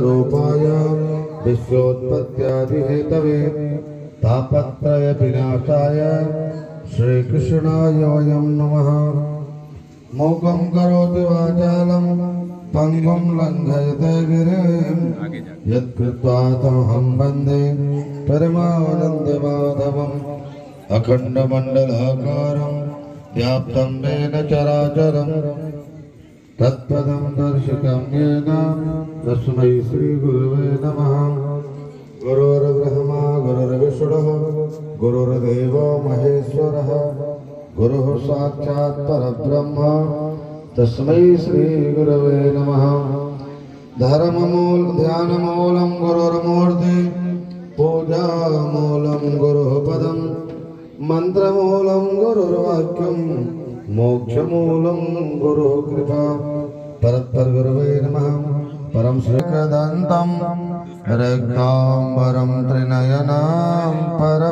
रूपाय विश्वोत्पत्त्यादिहेतवे तापत्रय विनाशाय श्रीकृष्णाय वयं नमः। मूकं करोति वाचालं पंगुं लंघयते गिरिं यत्कृत्वा तमहं वन्दे परमानन्दमाधवम्। अखण्डमण्डलाकारं व्याप्तं येन चराचरं तत्पदं दर्शितं येन तस्मै श्रीगुरुवे नमः। गुरुर्ब्रह्मा गुरुर्विष्णुः गुरुर्देवो महेश्वरः गुरुः साक्षात् परब्रह्म तस्मै श्रीगुरवे नमः। धर्ममूल ध्यानमूलं गुरुर्मूर्ति पूजामूलं गुरुः पदं मंत्रमूलं गुरुर्वाक्यं मोक्षमूलं गुरुः कृपा। परत्पर गुरवे नमः। परम श्रीकदन्तं रक्ताम्बरं त्रिनयनं परम